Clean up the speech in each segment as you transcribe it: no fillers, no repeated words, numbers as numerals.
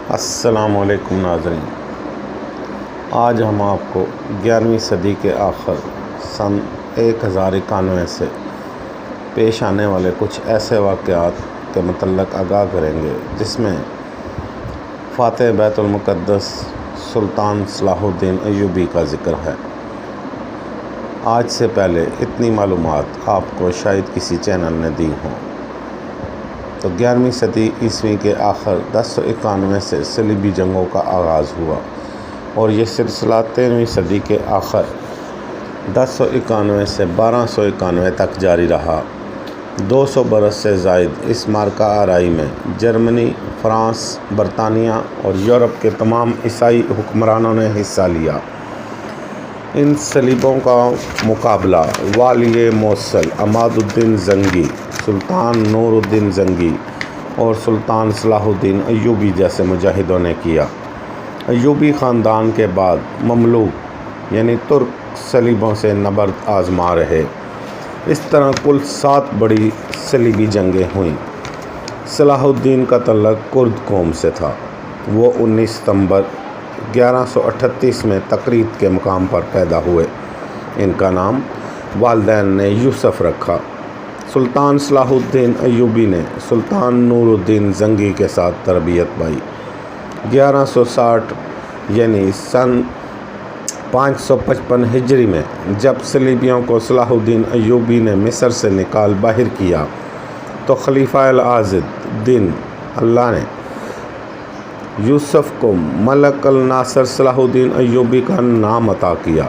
السلام علیکم ناظرین، آج ہم آپ کو 11ویں صدی کے آخر سن 1091 سے پیش آنے والے کچھ ایسے واقعات کے متعلق آگاہ کریں گے جس میں فاتح بیت المقدس سلطان صلاح الدین ایوبی کا ذکر ہے۔ آج سے پہلے اتنی معلومات آپ کو شاید کسی چینل نے دی ہوں۔ تو 11ویں صدی عیسوی کے آخر 1091 سے صلیبی جنگوں کا آغاز ہوا اور یہ سلسلہ 13ویں صدی کے آخر 1091 سے 1291 تک جاری رہا۔ 200 برس سے زائد اس معرکہ آرائی میں جرمنی، فرانس، برطانیہ اور یورپ کے تمام عیسائی حکمرانوں نے حصہ لیا۔ ان صلیبوں کا مقابلہ والی موصل عماد الدین زنگی، سلطان نور الدین زنگی اور سلطان صلاح الدین ایوبی جیسے مجاہدوں نے کیا۔ ایوبی خاندان کے بعد مملوک یعنی ترک صلیبوں سے نبرد آزما رہے۔ اس طرح کل 7 بڑی صلیبی جنگیں ہوئیں۔ صلاح الدین کا تعلق کرد قوم سے تھا۔ وہ 19 ستمبر 1138 میں تقریت کے مقام پر پیدا ہوئے۔ ان کا نام والدین نے یوسف رکھا۔ سلطان صلاح الدین ایوبی نے سلطان نور الدین زنگی کے ساتھ تربیت پائی۔ 1160 یعنی سن 555 ہجری میں جب صلیبیوں کو صلاح الدین ایوبی نے مصر سے نکال باہر کیا تو خلیفہ العاضد دین اللہ نے یوسف کو ملک الناصر صلاح الدین ایوبی کا نام عطا کیا۔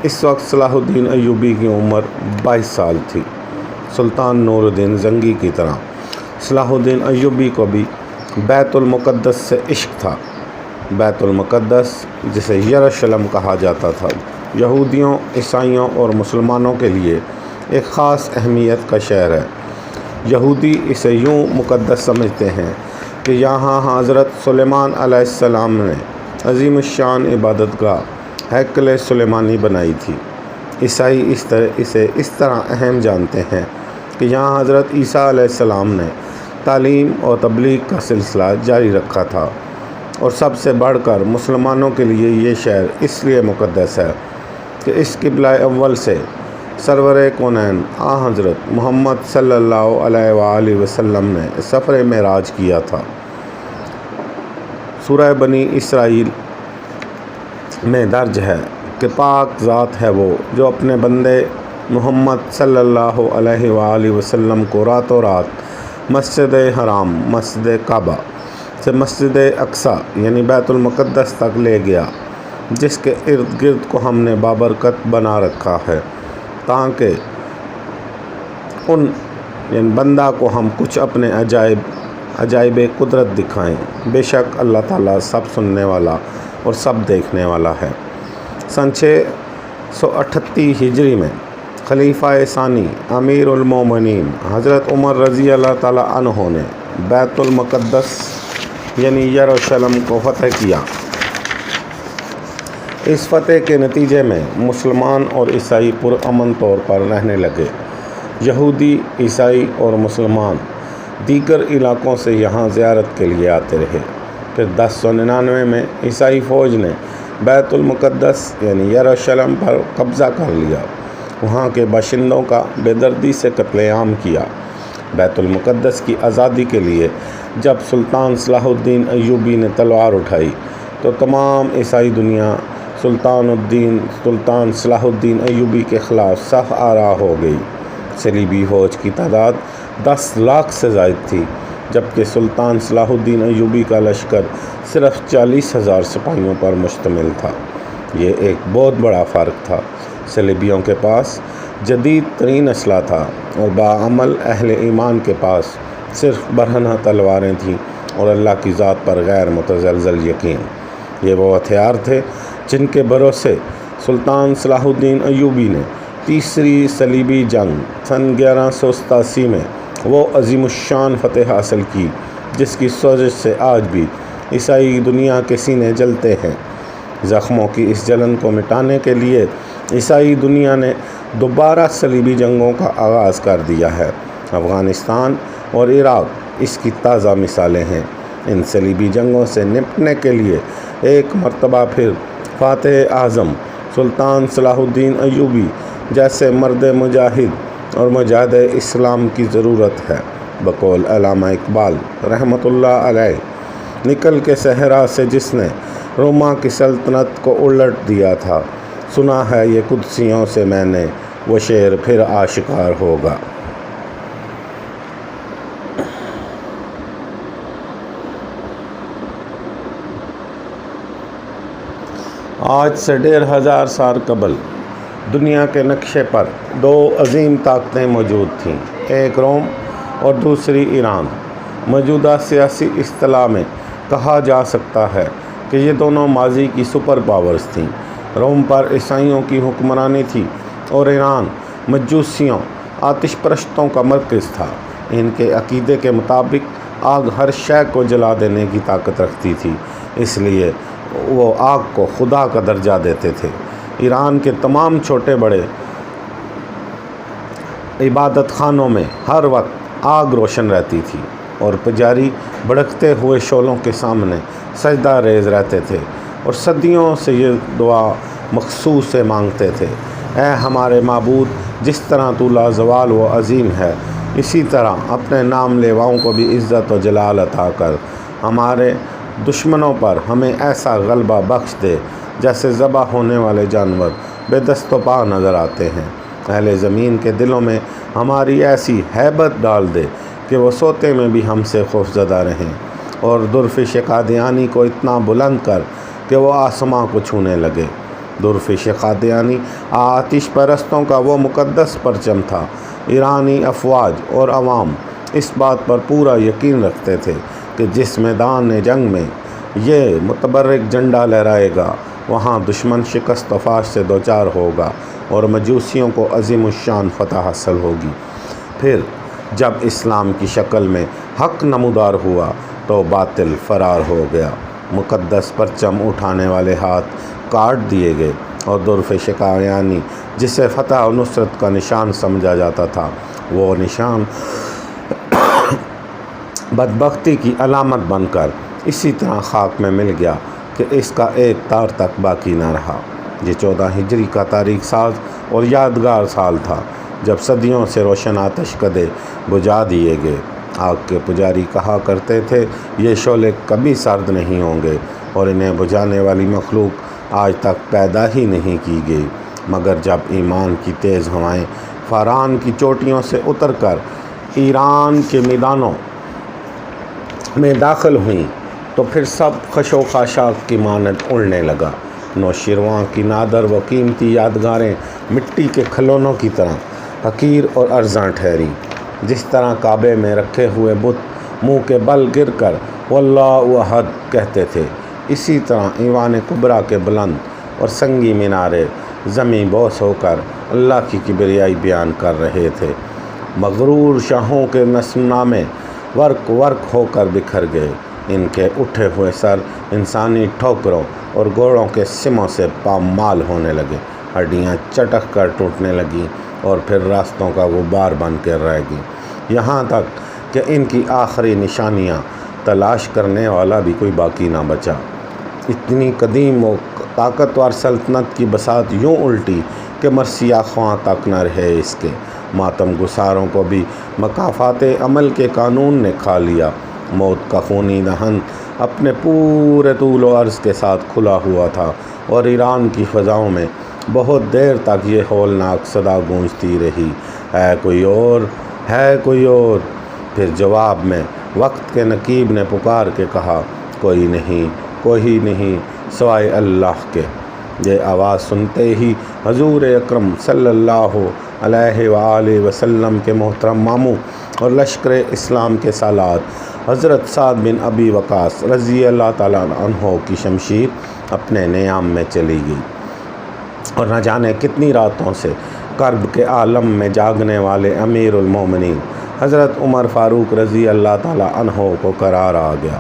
اس وقت صلاح الدین ایوبی کی عمر 22 سال تھی۔ سلطان نور الدین زنگی کی طرح صلاح الدین ایوبی کو بھی بیت المقدس سے عشق تھا۔ بیت المقدس جسے یروشلم کہا جاتا تھا، یہودیوں، عیسائیوں اور مسلمانوں کے لیے ایک خاص اہمیت کا شہر ہے۔ یہودی اسے یوں مقدس سمجھتے ہیں کہ یہاں حضرت سلیمان علیہ السلام نے عظیم الشان عبادت گاہ ہیکل سلیمانی بنائی تھی۔ عیسائی اسے اس طرح اہم جانتے ہیں کہ یہاں حضرت عیسیٰ علیہ السلام نے تعلیم اور تبلیغ کا سلسلہ جاری رکھا تھا، اور سب سے بڑھ کر مسلمانوں کے لیے یہ شہر اس لیے مقدس ہے کہ اس قبلہ اول سے سرور کونین حضرت محمد صلی اللہ علیہ وآلہ وسلم نے سفر معراج کیا تھا۔ سورہ بنی اسرائیل میں درج ہے کہ پاک ذات ہے وہ جو اپنے بندے محمد صلی اللہ علیہ وآلہ وسلم کو راتوں رات مسجد حرام، مسجد کعبہ سے مسجد اقصیٰ یعنی بیت المقدس تک لے گیا، جس کے ارد گرد کو ہم نے بابرکت بنا رکھا ہے تاکہ ان یعنی بندہ کو ہم کچھ اپنے عجائب قدرت دکھائیں۔ بے شک اللہ تعالیٰ سب سننے والا اور سب دیکھنے والا ہے۔ سن 638 ہجری میں خلیفہ ثانی امیر المومنین حضرت عمر رضی اللہ تعالیٰ عنہ نے بیت المقدس یعنی یروشلم کو فتح کیا۔ اس فتح کے نتیجے میں مسلمان اور عیسائی پرامن طور پر رہنے لگے۔ یہودی، عیسائی اور مسلمان دیگر علاقوں سے یہاں زیارت کے لیے آتے رہے۔ پھر 1099 میں عیسائی فوج نے بیت المقدس یعنی یروشلم پر قبضہ کر لیا۔ وہاں کے باشندوں کا بے دردی سے قتل عام کیا۔ بیت المقدس کی آزادی کے لیے جب سلطان صلاح الدین ایوبی نے تلوار اٹھائی تو تمام عیسائی دنیا سلطان صلاح الدین ایوبی کے خلاف صف آرا ہو گئی۔ صلیبی فوج کی تعداد 10 لاکھ سے زائد تھی، جبکہ سلطان صلاح الدین ایوبی کا لشکر صرف 40,000 سپاہیوں پر مشتمل تھا۔ یہ ایک بہت بڑا فرق تھا۔ صلیبیوں کے پاس جدید ترین اسلحہ تھا اور باعمل اہل ایمان کے پاس صرف برہنہ تلواریں تھیں اور اللہ کی ذات پر غیر متزلزل یقین۔ یہ وہ ہتھیار تھے جن کے بھروسے سلطان صلاح الدین ایوبی نے تیسری صلیبی جنگ سن 1187 میں وہ عظیم الشان فتح حاصل کی جس کی سوزش سے آج بھی عیسائی دنیا کے سینے جلتے ہیں۔ زخموں کی اس جلن کو مٹانے کے لیے عیسائی دنیا نے دوبارہ صلیبی جنگوں کا آغاز کر دیا ہے۔ افغانستان اور عراق اس کی تازہ مثالیں ہیں۔ ان صلیبی جنگوں سے نپٹنے کے لیے ایک مرتبہ پھر فاتح اعظم سلطان صلاح الدین ایوبی جیسے مرد مجاہد اور مجاہد اسلام کی ضرورت ہے۔ بقول علامہ اقبال رحمۃ اللہ علیہ، نکل کے صحرا سے جس نے روما کی سلطنت کو الٹ دیا تھا، سنا ہے یہ قدسیوں سے میں نے، وہ شعر پھر آشکار ہوگا۔ آج سے 1500 سال قبل دنیا کے نقشے پر دو عظیم طاقتیں موجود تھیں، ایک روم اور دوسری ایران۔ موجودہ سیاسی اصطلاح میں کہا جا سکتا ہے کہ یہ دونوں ماضی کی سپر پاورز تھیں۔ روم پر عیسائیوں کی حکمرانی تھی اور ایران مجوسیوں آتش پرستوں کا مرکز تھا۔ ان کے عقیدے کے مطابق آگ ہر شے کو جلا دینے کی طاقت رکھتی تھی، اس لیے وہ آگ کو خدا کا درجہ دیتے تھے۔ ایران کے تمام چھوٹے بڑے عبادت خانوں میں ہر وقت آگ روشن رہتی تھی اور پجاری بھڑکتے ہوئے شعلوں کے سامنے سجدہ ریز رہتے تھے اور صدیوں سے یہ دعا مخصوص سے مانگتے تھے: اے ہمارے معبود، جس طرح تو لازوال و عظیم ہے، اسی طرح اپنے نام لیواؤں کو بھی عزت و جلال عطا کر۔ ہمارے دشمنوں پر ہمیں ایسا غلبہ بخش دے جیسے ذبح ہونے والے جانور بے دست و پا نظر آتے ہیں۔ اہل زمین کے دلوں میں ہماری ایسی ہیبت ڈال دے کہ وہ سوتے میں بھی ہم سے خوفزدہ رہیں، اور درفش قادیانی کو اتنا بلند کر کہ وہ آسماں کو چھونے لگے۔ درفش قادیانی آتش پرستوں کا وہ مقدس پرچم تھا۔ ایرانی افواج اور عوام اس بات پر پورا یقین رکھتے تھے کہ جس میدان جنگ میں یہ متبرک جھنڈا لہرائے گا، وہاں دشمن شکست و فاش سے دوچار ہوگا اور مجوسیوں کو عظیم الشان فتح حاصل ہوگی۔ پھر جب اسلام کی شکل میں حق نمودار ہوا تو باطل فرار ہو گیا۔ مقدس پرچم اٹھانے والے ہاتھ کاٹ دیے گئے اور درفش قادیانی جسے فتح و نصرت کا نشان سمجھا جاتا تھا، وہ نشان بدبختی کی علامت بن کر اسی طرح خاک میں مل گیا کہ اس کا ایک تار تک باقی نہ رہا۔ یہ 14 ہجری کا تاریخ ساز اور یادگار سال تھا جب صدیوں سے روشن آتش کدے بجھا دیے گئے۔ آگ کے پجاری کہا کرتے تھے، یہ شعلے کبھی سرد نہیں ہوں گے اور انہیں بجھانے والی مخلوق آج تک پیدا ہی نہیں کی گئی، مگر جب ایمان کی تیز ہوائیں فاران کی چوٹیوں سے اتر کر ایران کے میدانوں میں داخل ہوئیں تو پھر سب خش و خاشاک کی مانند اڑنے لگا۔ نوشیروان کی نادر و قیمتی یادگاریں مٹی کے کھلونوں کی طرح حقیر اور ارزاں ٹھہری۔ جس طرح کعبے میں رکھے ہوئے بت منہ کے بل گر کر واللہ احد کہتے تھے، اسی طرح ایوان کبریٰ کے بلند اور سنگی مینارے زمیں بوس ہو کر اللہ کی کبریائی بیان کر رہے تھے۔ مغرور شاہوں کے نسل نامے ورق ورق ہو کر بکھر گئے، ان کے اٹھے ہوئے سر انسانی ٹھوکروں اور گھوڑوں کے سموں سے پامال ہونے لگے، ہڈیاں چٹک کر ٹوٹنے لگیں اور پھر راستوں کا غبار بن کر رہ گئیں، یہاں تک کہ ان کی آخری نشانیاں تلاش کرنے والا بھی کوئی باقی نہ بچا۔ اتنی قدیم و طاقتور سلطنت کی بساط یوں الٹی کہ مرثیہ خواں تک نہ رہے اس کے۔ ماتم گساروں کو بھی مکافات عمل کے قانون نے کھا لیا۔ موت کا خونی دہن اپنے پورے طول و عرض کے ساتھ کھلا ہوا تھا اور ایران کی فضاؤں میں بہت دیر تک یہ ہولناک صدا گونجتی رہی، ہے کوئی اور، ہے کوئی اور۔ پھر جواب میں وقت کے نقیب نے پکار کے کہا، کوئی نہیں، کوئی نہیں سوائے اللہ کے۔ یہ آواز سنتے ہی حضور اکرم صلی اللہ علیہ وآلہ وسلم کے محترم ماموں اور لشکر اسلام کے سالار حضرت سعد بن ابی وقاص رضی اللہ تعالیٰ عنہ کی شمشیر اپنے نیام میں چلی گئی، اور نہ جانے کتنی راتوں سے کرب کے عالم میں جاگنے والے امیر المومنین حضرت عمر فاروق رضی اللہ تعالیٰ عنہ کو قرار آ گیا۔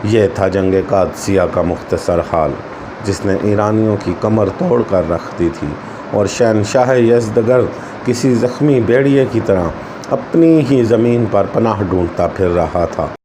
یہ تھا جنگ قادسیہ کا مختصر حال، جس نے ایرانیوں کی کمر توڑ کر رکھ دی تھی، اور شہنشاہ یزدگرد کسی زخمی بھیڑیے کی طرح اپنی ہی زمین پر پناہ ڈھونڈتا پھر رہا تھا۔